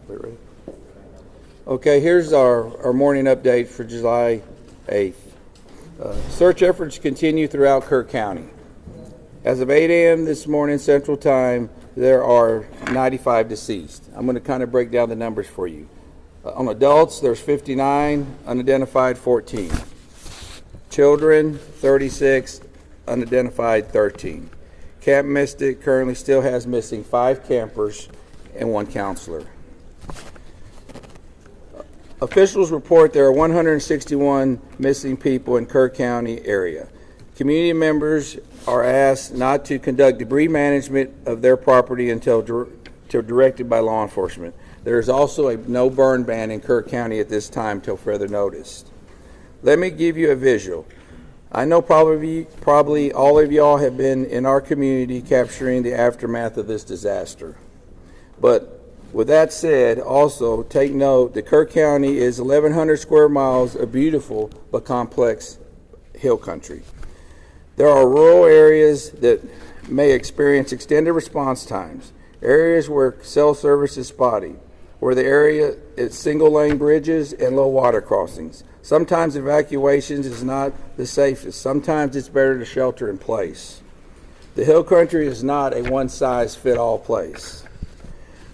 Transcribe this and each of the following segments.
Ready? Okay, here's our morning update for July 8th. Search efforts continue throughout Kerr County. As of 8 a.m. this morning Central Time, there are 95 deceased. I'm going to kind of break down the numbers for you. On adults, there's 59, unidentified 14. Children, 36, unidentified 13. Camp Mystic currently still has missing 5 campers and 1 counselor. Officials report there are 161 missing people in Kerr County area. Community members are asked not to conduct debris management of their property until directed by law enforcement. There is also a no burn ban in Kerr County at this time till further notice. Let me give you a visual. I know probably all of y'all have been in our community capturing the aftermath of this disaster. But with that said, also take note that Kerr County is 1,100 square miles of beautiful but complex hill country. There are rural areas that may experience extended response times, areas where cell service is spotty, where the area is single-lane bridges and low water crossings. Sometimes evacuations is not the safest. Sometimes it's better to shelter in place. The hill country is not a one-size-fits-all place.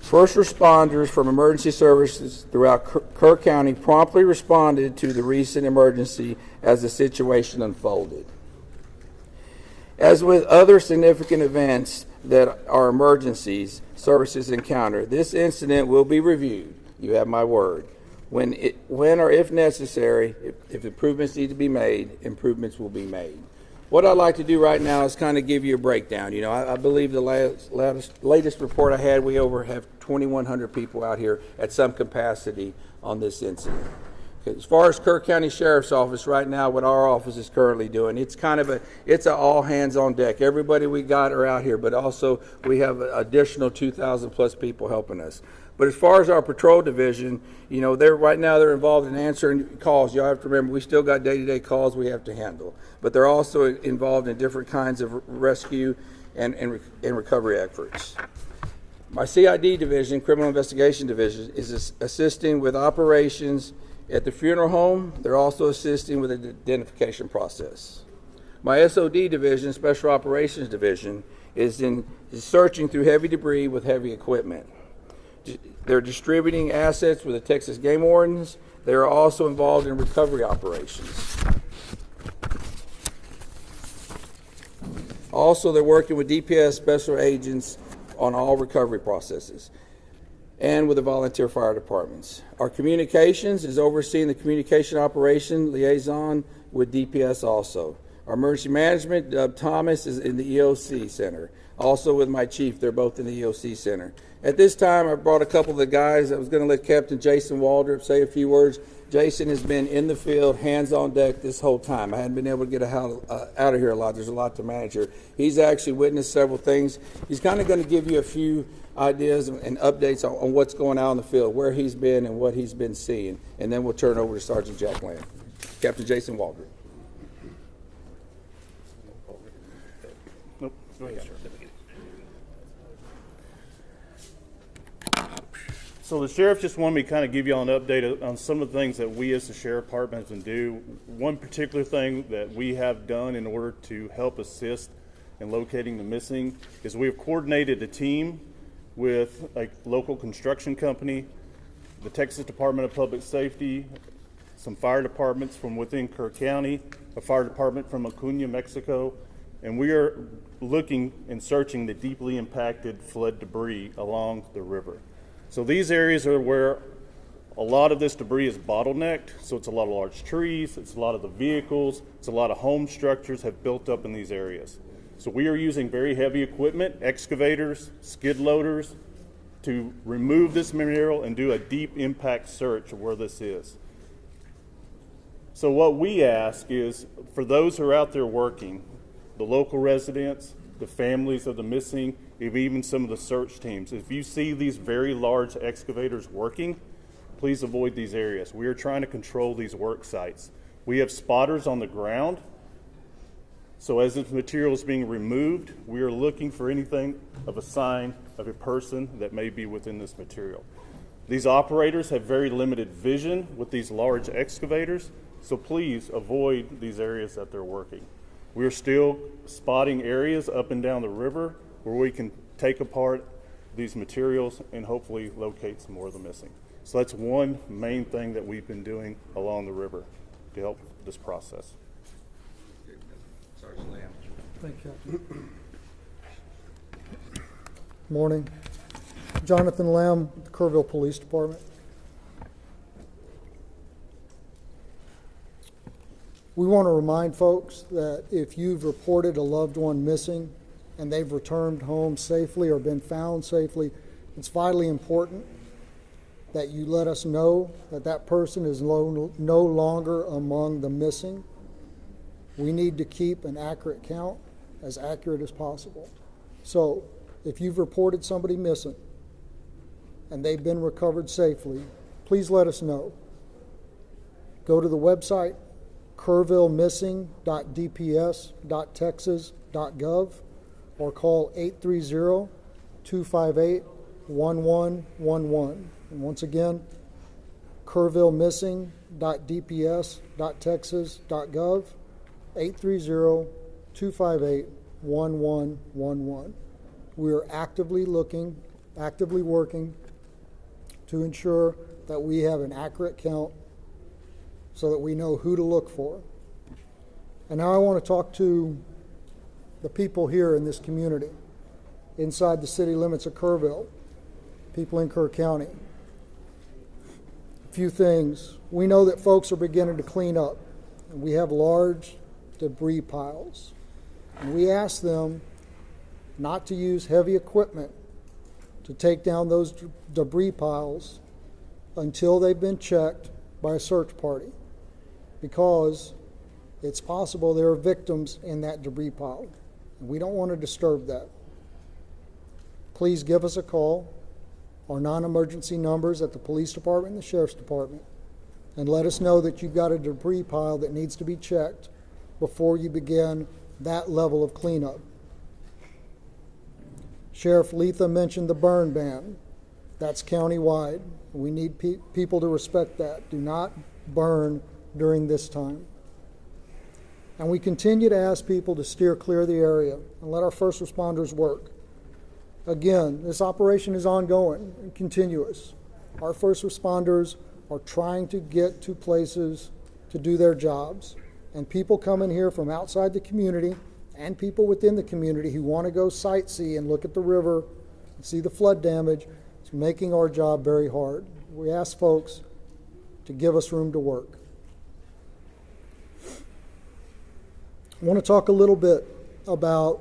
First responders from emergency services throughout Kerr County promptly responded to the recent emergency as the situation unfolded. As with other significant events that are emergencies services encounter, this incident will be reviewed. You have my word. When or if necessary, if improvements need to be made, improvements will be made. What I'd like to do right now is kind of give you a breakdown. You know, I believe the latest report I had, we have 2,100 people out here at some capacity on this incident. As far as Kerr County Sheriff's Office right now, what our office is currently doing, it's an all hands on deck. Everybody we got are out here, but also we have an additional 2,000 plus people helping us. But as far as our patrol division, you know, they're involved in answering calls. Y'all have to remember, we still got day-to-day calls we have to handle. But they're also involved in different kinds of rescue and recovery efforts. My CID division, Criminal Investigation Division, is assisting with operations at the funeral home. They're also assisting with the identification process. My SOD division, Special Operations Division, is searching through heavy debris with heavy equipment. They're distributing assets with the Texas Game Wardens. They are also involved in recovery operations. Also, they're working with DPS special agents on all recovery processes and with the volunteer fire departments. Our communications is overseeing the communication operation liaison with DPS also. Our emergency management, Dub Thomas, is in the EOC Center. Also with my chief, they're both in the EOC Center. At this time, I brought a couple of the guys. I was going to let Captain Jason Waldrop say a few words. Jason has been in the field, hands on deck this whole time. I hadn't been able to get out of here a lot. There's a lot to manage here. He's actually witnessed several things. He's kind of going to give you a few ideas and updates on what's going on in the field, where he's been and what he's been seeing. And then we'll turn over to Sergeant Jack Land. Captain Jason Waldrop. Nope. Go ahead, sir. So the sheriff just wanted me to kind of give you all an update on some of the things that we as the sheriff department have been doing. One particular thing that we have done in order to help assist in locating the missing is we have coordinated a team with a local construction company, the Texas Department of Public Safety, some fire departments from within Kerr County, a fire department from Acuña, Mexico, and we are looking and searching the deeply impacted flood debris along the river. So these areas are where a lot of this debris is bottlenecked. So it's a lot of large trees, it's a lot of the vehicles, it's a lot of home structures have built up in these areas. So we are using very heavy equipment, excavators, skid loaders, to remove this material and do a deep impact search of where this is. So what we ask is, for those who are out there working, the local residents, the families of the missing, even some of the search teams, if you see these very large excavators working, please avoid these areas. We are trying to control these work sites. We have spotters on the ground, so as this material is being removed, we are looking for anything of a sign of a person that may be within this material. These operators have very limited vision with these large excavators, so please avoid these areas that they're working. We're still spotting areas up and down the river where we can take apart these materials and hopefully locate some more of the missing. So that's one main thing that we've been doing along the river to help this process. Sergeant Lamb. Thank you. Morning. Jonathan Lamb, Kerrville Police Department. We want to remind folks that if you've reported a loved one missing and they've returned home safely or been found safely, it's vitally important that you let us know that that person is no longer among the missing. We need to keep an accurate count, as accurate as possible. So if you've reported somebody missing and they've been recovered safely, please let us know. Go to the website kerrvillemissing.dps.texas.gov or call 830-258-1111. And once again, kerrvillemissing.dps.texas.gov, 830-258-1111. We are actively working to ensure that we have an accurate count so that we know who to look for. And now I want to talk to the people here in this community, inside the city limits of Kerrville, people in Kerr County. A few things. We know that folks are beginning to clean up, and we have large debris piles. And we ask them not to use heavy equipment to take down those debris piles until they've been checked by a search party, because it's possible there are victims in that debris pile, and we don't want to disturb that. Please give us a call, our non-emergency numbers at the police department and the sheriff's department, and let us know that you've got a debris pile that needs to be checked before you begin that level of cleanup. Sheriff Letha mentioned the burn ban. That's countywide. We need people to respect that. Do not burn during this time. And we continue to ask people to steer clear of the area and let our first responders work. Again, this operation is ongoing and continuous. Our first responders are trying to get to places to do their jobs. And people come in here from outside the community and people within the community who want to go sightsee and look at the river and see the flood damage. It's making our job very hard. We ask folks to give us room to work. I want to talk a little bit about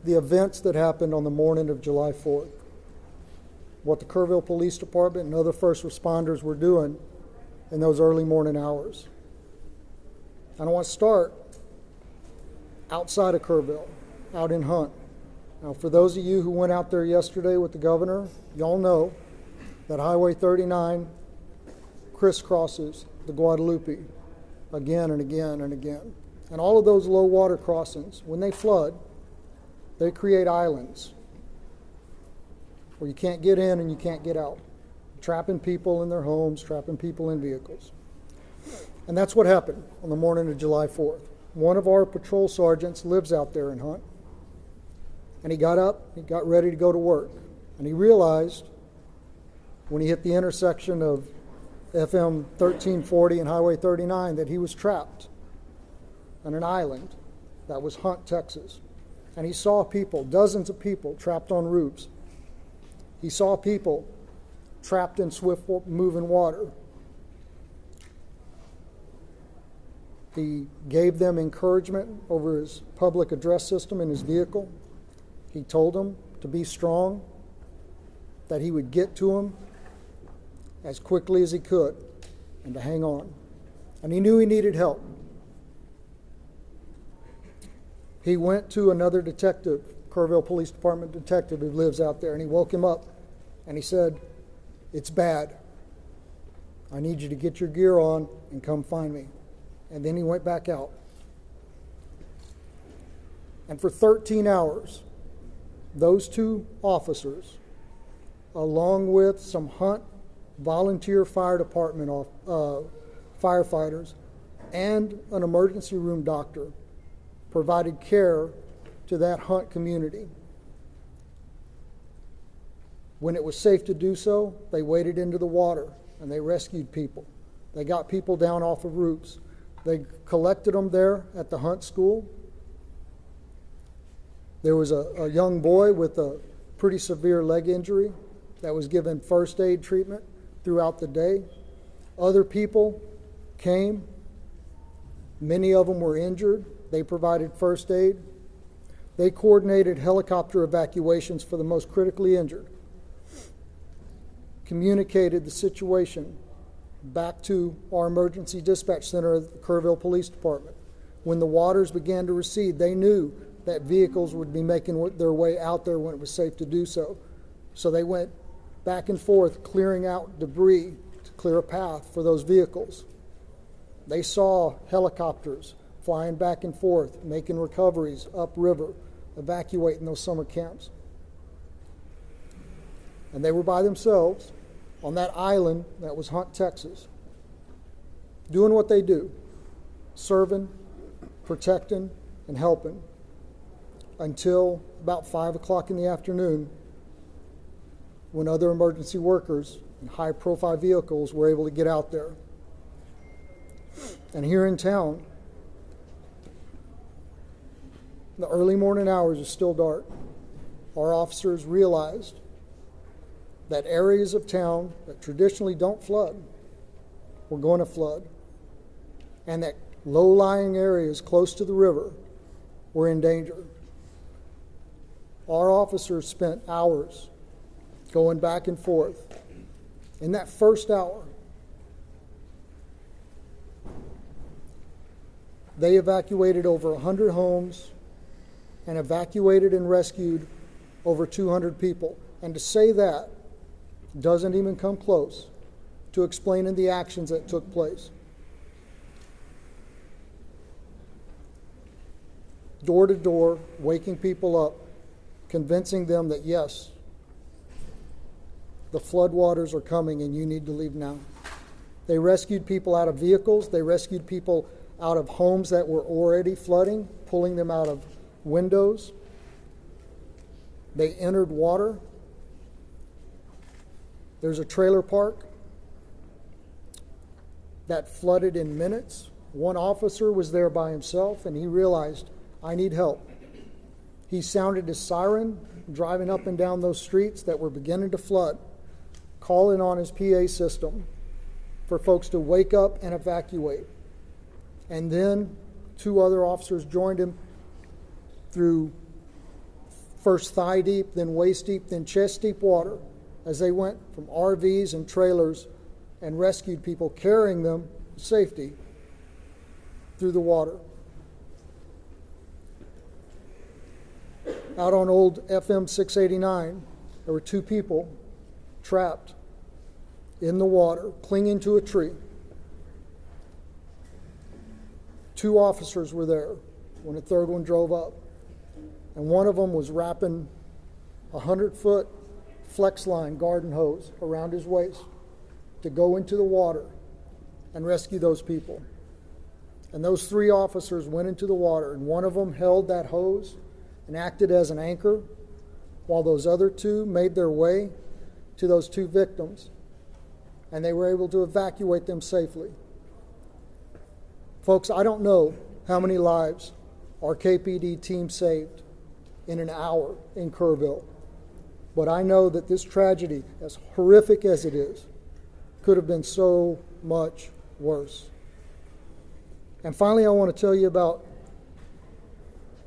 the events that happened on the morning of July 4th, what the Kerrville Police Department and other first responders were doing in those early morning hours. And I want to start outside of Kerrville, out in Hunt. Now, for those of you who went out there yesterday with the governor, y'all know that Highway 39 crisscrosses the Guadalupe again and again and again. And all of those low water crossings, when they flood, they create islands where you can't get in and you can't get out, trapping people in their homes, trapping people in vehicles. And that's what happened on the morning of July 4th. One of our patrol sergeants lives out there in Hunt, and he got up, he got ready to go to work, and he realized when he hit the intersection of FM 1340 and Highway 39 that he was trapped on an island that was Hunt, Texas. And he saw people, dozens of people trapped on roofs. He saw people trapped in swift moving water. He gave them encouragement over his public address system in his vehicle. He told them to be strong, that he would get to them as quickly as he could, and to hang on. And he knew he needed help. He went to another detective, Kerrville Police Department detective who lives out there, and he woke him up, and he said, "It's bad. I need you to get your gear on and come find me." And then he went back out. And for 13 hours, those two officers, along with some Hunt volunteer fire department firefighters, and an emergency room doctor provided care to that Hunt community. When it was safe to do so, they waded into the water and they rescued people. They got people down off of roofs. They collected them there at the Hunt School. There was a young boy with a pretty severe leg injury that was given first aid treatment throughout the day. Other people came. Many of them were injured. They provided first aid. They coordinated helicopter evacuations for the most critically injured, communicated the situation back to our emergency dispatch center at the Kerrville Police Department. When the waters began to recede, they knew that vehicles would be making their way out there when it was safe to do so. So they went back and forth clearing out debris to clear a path for those vehicles. They saw helicopters flying back and forth, making recoveries upriver, evacuating those summer camps. And they were by themselves on that island that was Hunt, Texas, doing what they do, serving, protecting, and helping, until about 5 o'clock in the afternoon, when other emergency workers in high-profile vehicles were able to get out there. And here in town, the early morning hours are still dark. Our officers realized that areas of town that traditionally don't flood were going to flood, and that low-lying areas close to the river were in danger. Our officers spent hours going back and forth. In that first hour, they evacuated over 100 homes and evacuated and rescued over 200 people. And to say that doesn't even come close to explaining the actions that took place. Door to door, waking people up, convincing them that yes, the floodwaters are coming and you need to leave now. They rescued people out of vehicles. They rescued people out of homes that were already flooding, pulling them out of windows. They entered water. There's a trailer park that flooded in minutes. One officer was there by himself, and he realized, I need help. He sounded his siren, driving up and down those streets that were beginning to flood, calling on his PA system for folks to wake up and evacuate. And then 2 other officers joined him through first thigh deep, then waist deep, then chest deep water, as they went from RVs and trailers and rescued people, carrying them to safety through the water. Out on old FM 689, there were 2 people trapped in the water, clinging to a tree. 2 officers were there when a third one drove up. And one of them was wrapping a 100-foot flex line garden hose around his waist to go into the water and rescue those people. And those 3 officers went into the water, and one of them held that hose and acted as an anchor, while those other 2 made their way to those 2 victims, and they were able to evacuate them safely. Folks, I don't know how many lives our KPD team saved in an hour in Kerrville, but I know that this tragedy, as horrific as it is, could have been so much worse. And finally, I want to tell you about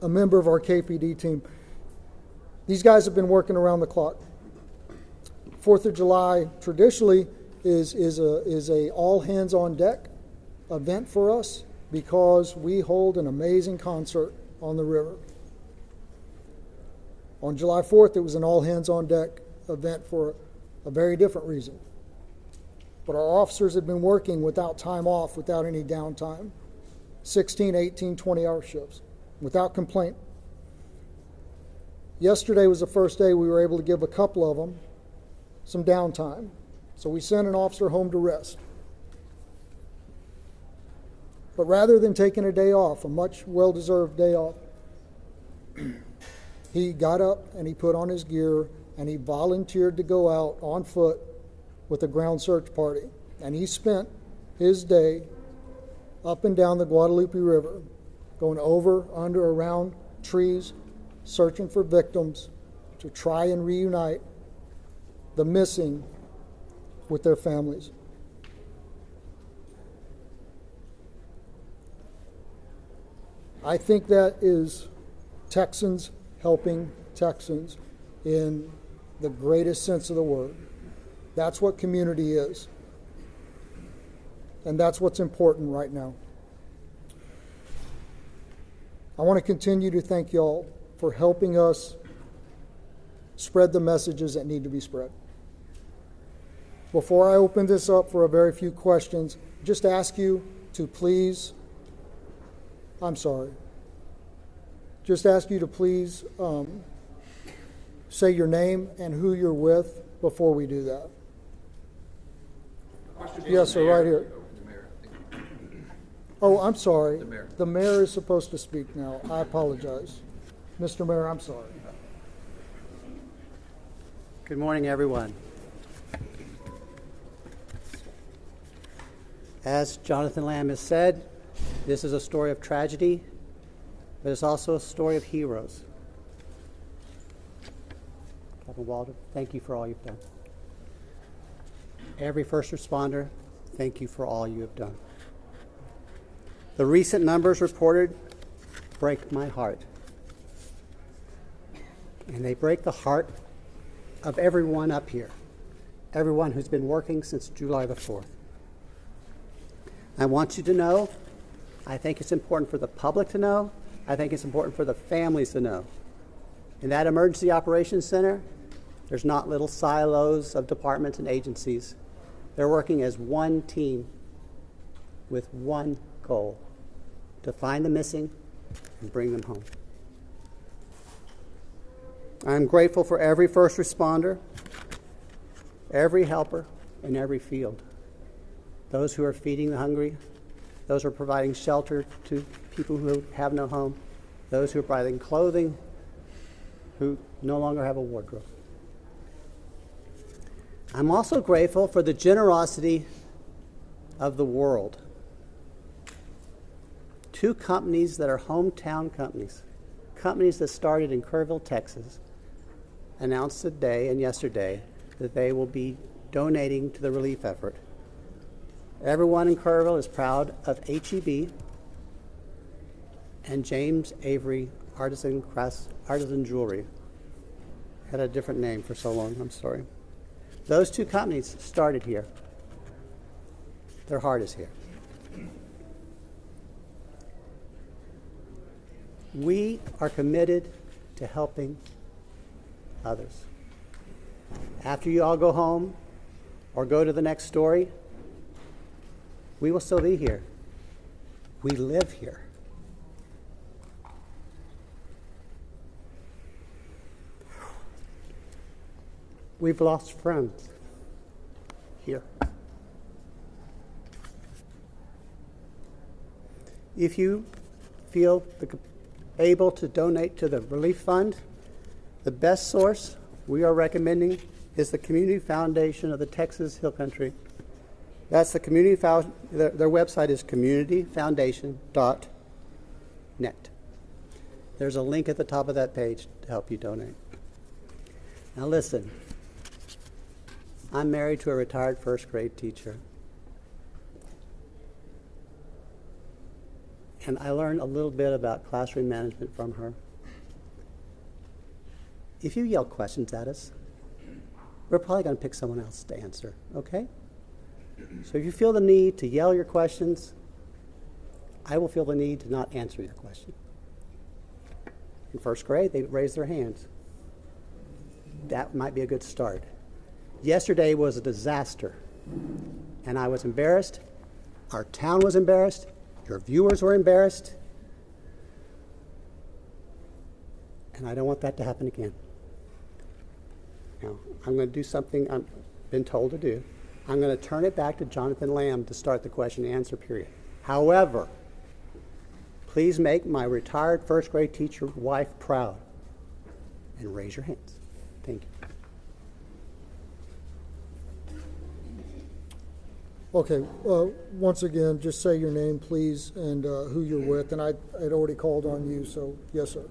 a member of our KPD team. These guys have been working around the clock. 4th of July traditionally is a all hands on deck event for us, because we hold an amazing concert on the river. On July 4th, it was an all hands on deck event for a very different reason. But our officers had been working without time off, without any downtime, 16, 18, 20-hour shifts, without complaint. Yesterday was the first day we were able to give a couple of them some downtime, So we sent an officer home to rest. But rather than taking a day off, a much well-deserved day off, he got up and he put on his gear and he volunteered to go out on foot with a ground search party. And he spent his day up and down the Guadalupe River, going over, under, around trees, searching for victims to try and reunite the missing with their families. I think that is Texans helping Texans in the greatest sense of the word. That's what community is. And that's what's important right now. I want to continue to thank y'all for helping us spread the messages that need to be spread. Before I open this up for a very few questions, just ask you to please, just ask you to please say your name and who you're with before we do that. Yes, sir, right here. Oh, I'm sorry. The mayor. The mayor is supposed to speak now. I apologize. Mr. Mayor, I'm sorry. Good morning, everyone. As Jonathan Lamb has said, this is a story of tragedy, but it's also a story of heroes. Captain Walter, thank you for all you've done. Every first responder, thank you for all you have done. The recent numbers reported break my heart. And they break the heart of everyone up here, everyone who's been working since July the 4th. I want you to know, I think it's important for the public to know, I think it's important for the families to know. In that Emergency Operations Center, there's not little silos of departments and agencies. They're working as one team with one goal, to find the missing and bring them home. I'm grateful for every first responder, every helper in every field. Those who are feeding the hungry, those who are providing shelter to people who have no home, those who are providing clothing, who no longer have a wardrobe. I'm also grateful for the generosity of the world. Two companies that are hometown companies, companies that started in Kerrville, Texas, announced today and yesterday that they will be donating to the relief effort. Everyone in Kerrville is proud of HEB and James Avery Artisan Jewelry. Had a different name for so long, I'm sorry. Those two companies started here. Their heart is here. We are committed to helping others. After you all go home or go to the next story, we will still be here. We live here. We've lost friends here. If you feel able to donate to the relief fund, the best source we are recommending is the Community Foundation of the Texas Hill Country. That's the community their website is communityfoundation.net. There's a link at the top of that page to help you donate. Now listen, I'm married to a retired first grade teacher. And I learned a little bit about classroom management from her. If you yell questions at us, we're probably going to pick someone else to answer, okay? So if you feel the need to yell your questions, I will feel the need to not answer your question. In first grade, they raised their hands. That might be a good start. Yesterday was a disaster, and I was embarrassed. Our town was embarrassed. Your viewers were embarrassed. And I don't want that to happen again. Now, I'm going to do something I've been told to do. I'm going to turn it back to Jonathan Lamb to start the question and answer period. However, please make my retired first grade teacher wife proud and raise your hands. Thank you. Okay, once again, just say your name, please, and who you're with. And I'd already called on you, so yes, sir.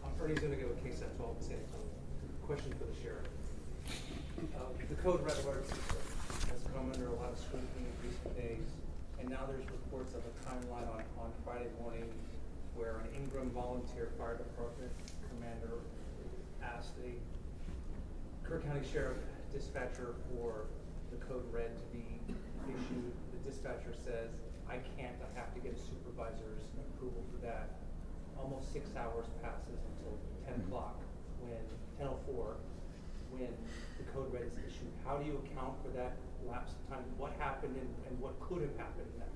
I'm Ernie Zuniga with KSAT 12 in San Antonio. Question for the sheriff. The code red alert system has come under a lot of scrutiny in recent days, and now there's reports of a timeline on Friday morning where an Ingram volunteer fire department commander asked the Kerr County Sheriff dispatcher for the code red to be issued. The dispatcher says, I can't, I have to get a supervisor's approval for that. Almost 6 hours passes until 10 o'clock, when 10:04, when the code red is issued. How do you account for that lapse of time? What happened and what could have happened in that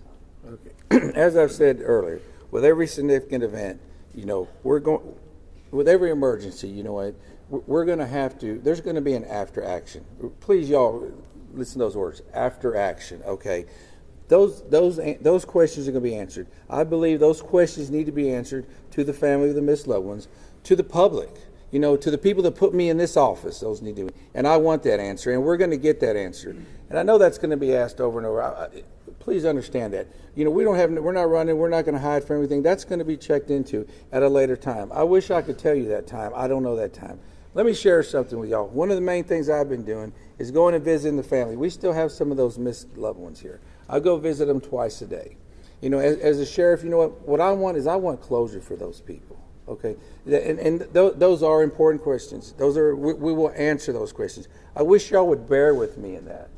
time? Okay. As I've said earlier, with every significant event, we're going, with every emergency, we're going to have to, there's going to be an after action. Please, y'all, listen to those words, after action, okay? Those questions are going to be answered. I believe those questions need to be answered to the family of the missed loved ones, to the public, to the people that put me in this office. Those need to be, and I want that answer, and we're going to get that answer. And I know that's going to be asked over and over. Please understand that. We're not running. We're not going to hide from everything. That's going to be checked into at a later time. I wish I could tell you that time. I don't know that time. Let me share something with y'all. One of the main things I've been doing is going and visiting the family. We still have some of those missed loved ones here. I go visit them twice a day. As a sheriff, what I want is I want closure for those people. Okay, and those are important questions. We will answer those questions. I wish y'all would bear with me in that.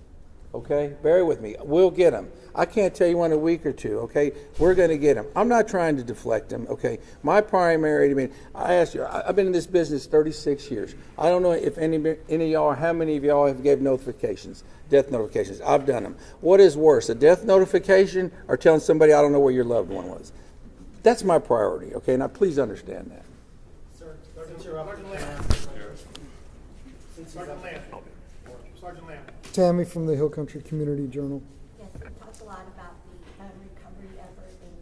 Okay, bear with me. We'll get them. I can't tell you in a week or two. Okay, we're going to get them. I'm not trying to deflect them. Okay, my primary. I asked you. I've been in this business 36 years. I don't know if any of y'all, how many of y'all have gave notifications, death notifications. I've done them. What is worse, a death notification or telling somebody I don't know where your loved one was? That's my priority. Okay, now please understand that. Sir, Sergeant Lamb. Tammy from the Hill Country Community Journal. Yes, we talked a lot about the recovery effort, and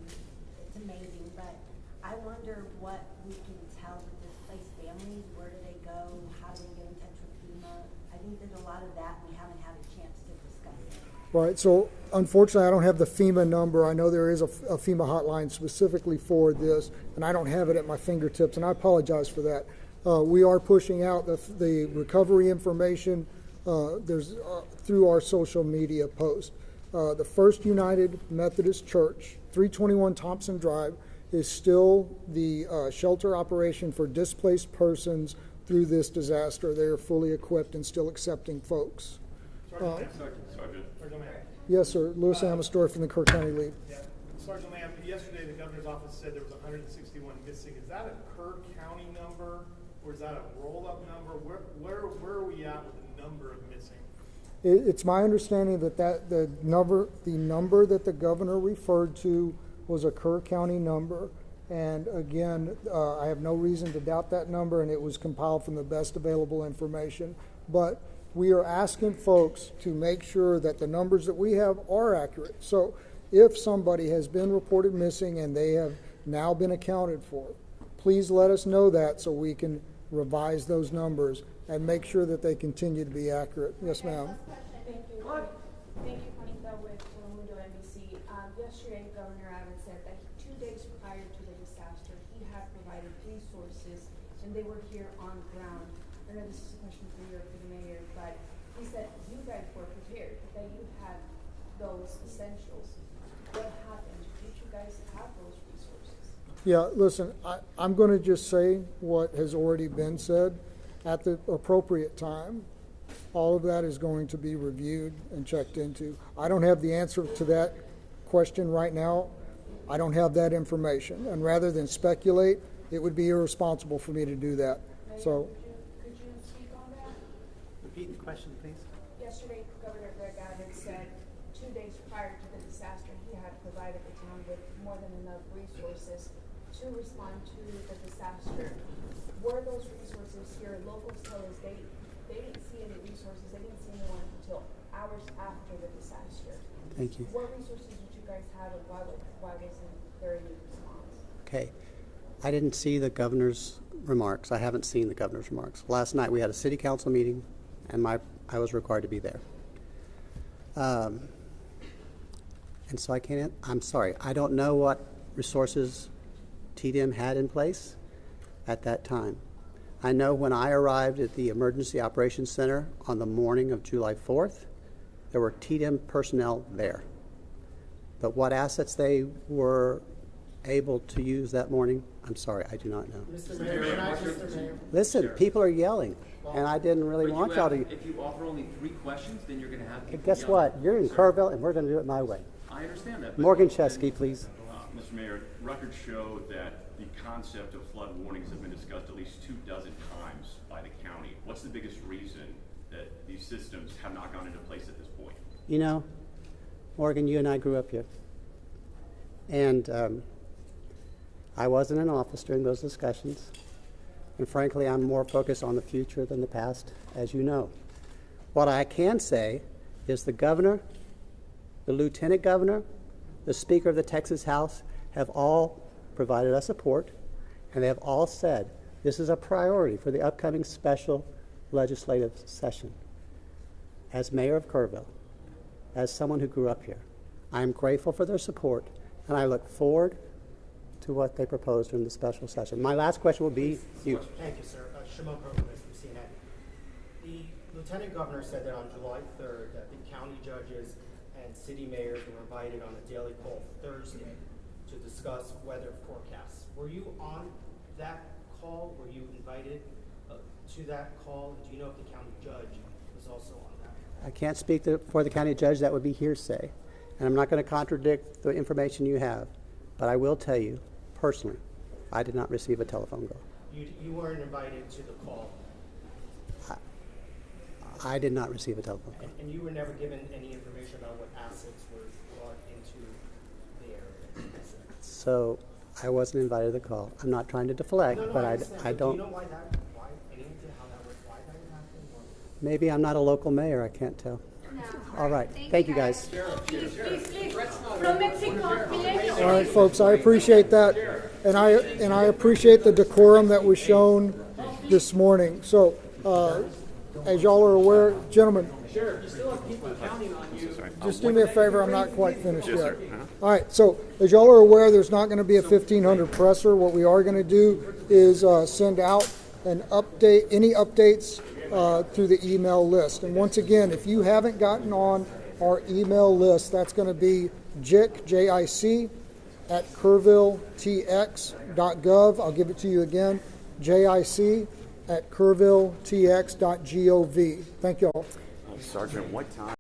it's amazing, but I wonder what we can tell the displaced families. Where do they go? How do they get in touch with FEMA? I think there's a lot of that we haven't had a chance to discuss. Right, so unfortunately I don't have the FEMA number. I know there is a FEMA hotline specifically for this, and I don't have it at my fingertips, and I apologize for that. We are pushing out the recovery information through our social media post. The First United Methodist Church, 321 Thompson Drive, is still the shelter operation for displaced persons through this disaster. They are fully equipped and still accepting folks. Sergeant Lamb. Yes, sir. Louis Amastor from the Kerr County League. Yeah. Sergeant Lamb, yesterday the governor's office said there was 161 missing. Is that a Kerr County number, or is that a roll-up number? Where are we at with the number of missing? It's my understanding that the number that the governor referred to was a Kerr County number. And again, I have no reason to doubt that number, and it was compiled from the best available information. But we are asking folks to make sure that the numbers that we have are accurate. So if somebody has been reported missing and they have now been accounted for, please let us know that so we can revise those numbers and make sure that they continue to be accurate. Yes, ma'am. Thank you. Thank you, Juanita, with Telemundo NBC. Yesterday, Governor Abbott said that 2 days prior to the disaster, he had provided resources, and they were here on ground. I know this is a question for you or for the mayor, but he said you guys were prepared, that you had those essentials. What happened? Did you guys have those resources? Yeah, listen, I'm going to just say what has already been said. At the appropriate time, all of that is going to be reviewed and checked into. I don't have the answer to that question right now. I don't have that information. And rather than speculate, it would be irresponsible for me to do that. So, Could you speak on that? Repeat the question, please. Yesterday, Governor Greg Abbott said 2 days prior to the disaster, he had provided the town with more than enough resources to respond to the disaster. Were those resources here? Locals tell us they didn't see any resources. They didn't see anyone until hours Thank you. What resources did you guys have, and why wasn't there any response? Okay. I didn't see the governor's remarks. I haven't seen the governor's remarks. Last night we had a city council meeting, and I was required to be there. And so I'm sorry, I don't know what resources TDM had in place at that time. I know when I arrived at the Emergency Operations Center on the morning of July 4th, there were TDM personnel there. But what assets they were able to use that morning, I'm sorry, I do not know. Mr. Mayor. Listen, people are yelling, and I didn't really want y'all to. If you offer only 3 questions, then you're going to have people Guess yelling. what? You're in Kerrville, and we're going to do it my way. I understand that. Morgan Chesky, please. Mr. Mayor, records show that the concept of flood warnings have been discussed at least 24 times by the county. What's the biggest reason that these systems have not gone into place at this point? You know, Morgan, you and I grew up here. And I wasn't in office during those discussions. And frankly, I'm more focused on the future than the past, as you know. What I can say is the governor, the lieutenant governor, the Speaker of the Texas House have all provided us support, and they have all said this is a priority for the upcoming special legislative session. As mayor of Kerrville, as someone who grew up here, I am grateful for their support, and I look forward to what they propose during the special session. My last question will be you. Thank you, sir. Shimon Provost from CNN. The Lieutenant Governor said that on July 3rd that the county judges and city mayors were invited on a daily call Thursday to discuss weather forecasts. Were you on that call? Were you invited to that call? Do you know if the county judge was also on that? I can't speak for the county judge. That would be hearsay. And I'm not going to contradict the information you have. But I will tell you, personally, I did not receive a telephone call. You weren't invited to the call? I did not receive a telephone call. And you were never given any information about what assets were brought into the area? So I wasn't invited to the call. I'm not trying to deflect, but I don't. Do you know why that, why that happened? Or? Maybe I'm not a local mayor. I can't tell. No. All right. Thank you, guys. From Mexico, All right, folks, I appreciate that, and I appreciate the decorum that was shown this morning. So, as y'all are aware, gentlemen, just do me a favor. I'm not quite finished yet. All right. So, as y'all are aware, there's not going to be a 1500 presser. What we are going to do is send out an update, any updates through the email list. And once again, if you haven't gotten on our email list, that's going to be JIC, J-I-C, at kerrvilletx.gov. I'll give it to you again, JIC at kerrvilletx.gov. Thank you all. Sergeant, what time?